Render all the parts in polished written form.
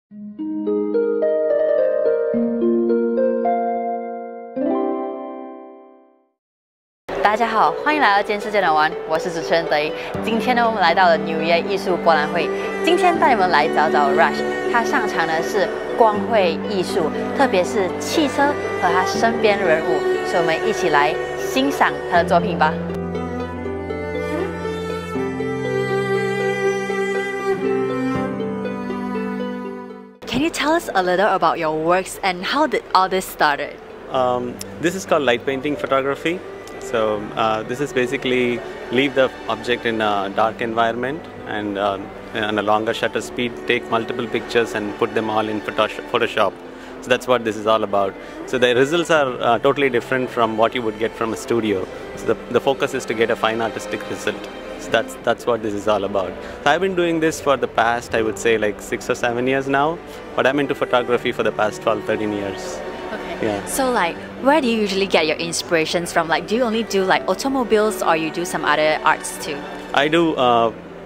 大家好，欢迎来到见世界的玩，我是主持人德一。今天呢，我们来到了纽约艺术博览会。今天带你们来找找 Rush， 他擅长的是光绘艺术，特别是汽车和他身边人物，所以我们一起来欣赏他的作品吧。Can you tell us a little about your works and how did all this started? This is called light painting photography. So this is basically leave the object in a dark environment and on a longer shutter speed, take multiple pictures and put them all in Photoshop. So that's what this is all about. So the results are totally different from what you would get from a studio. So the focus is to get a fine artistic result. So that's what this is all about. So I've been doing this for the past, I would say, like 6 or 7 years now, but I'm into photography for the past 12, 13 years. Okay. Yeah. So where do you usually get your inspirations from? Do you only do automobiles or you do some other arts too? I do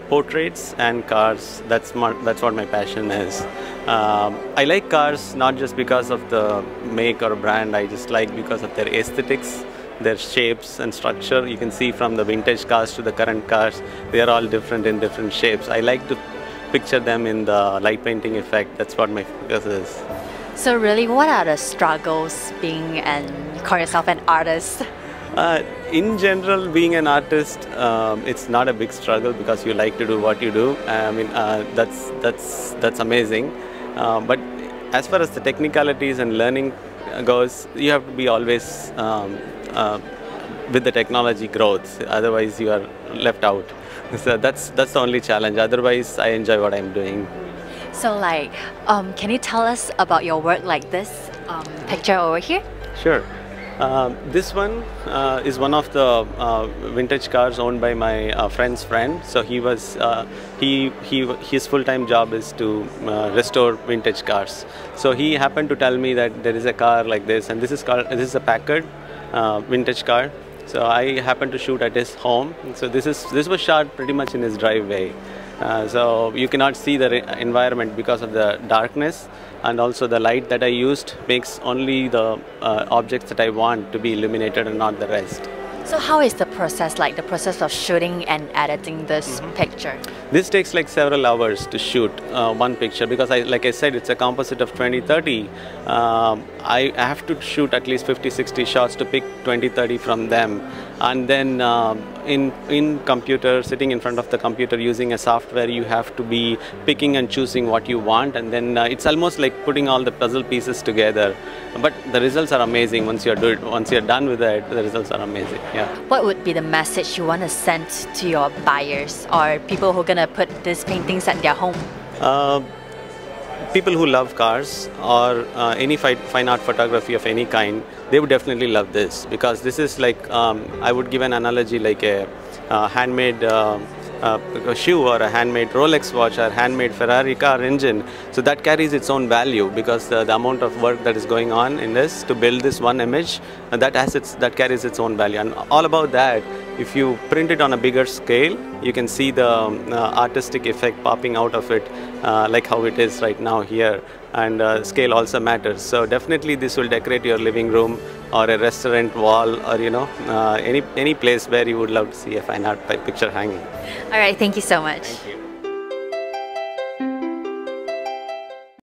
portraits and cars. That's what my passion is. I like cars not just because of the make or brand. I just like because of their aesthetics, their shapes and structure. You can see from the vintage cars to the current cars, they are all different in different shapes. I like to picture them in the light painting effect. That's what my focus is. So really, what are the struggles being call yourself an artist? In general, being an artist, it's not a big struggle because you like to do what you do. I mean, that's amazing. But as far as the technicalities and learning goes, you have to be always with the technology growth. Otherwise, you are left out. So that's the only challenge. Otherwise, I enjoy what I'm doing. So can you tell us about your work like this picture over here? Sure. This one is one of the vintage cars owned by my friend's friend. So his full-time job is to restore vintage cars. So he happened to tell me that there is a car like this, and this is a Packard vintage car. So I happened to shoot at his home. So this was shot pretty much in his driveway. So you cannot see the environment because of the darkness, and also the light that I used makes only the objects that I want to be illuminated and not the rest. So how is the process like, the process of shooting and editing this picture? This takes like several hours to shoot one picture because like I said, it's a composite of 20-30. I have to shoot at least 50-60 shots to pick 20-30 from them. And then in computer, sitting in front of the computer using a software, you have to be picking and choosing what you want, and then it's almost like putting all the puzzle pieces together. But the results are amazing once you're done with it. The results are amazing. Yeah. What would be the message you want to send to your buyers or people who are gonna put these paintings at their home? People who love cars or any fine art photography of any kind, they would definitely love this, because this is like, I would give an analogy like a handmade shoe or a handmade Rolex watch or handmade Ferrari car engine. So that carries its own value because the amount of work that is going on in this to build this one image, that carries its own value. And all about that, if you print it on a bigger scale, you can see the artistic effect popping out of it, like how it is right now here. And scale also matters. So definitely this will decorate your living room or a restaurant wall, or any place where you would love to see a fine art picture hanging. All right, thank you so much. Thank you.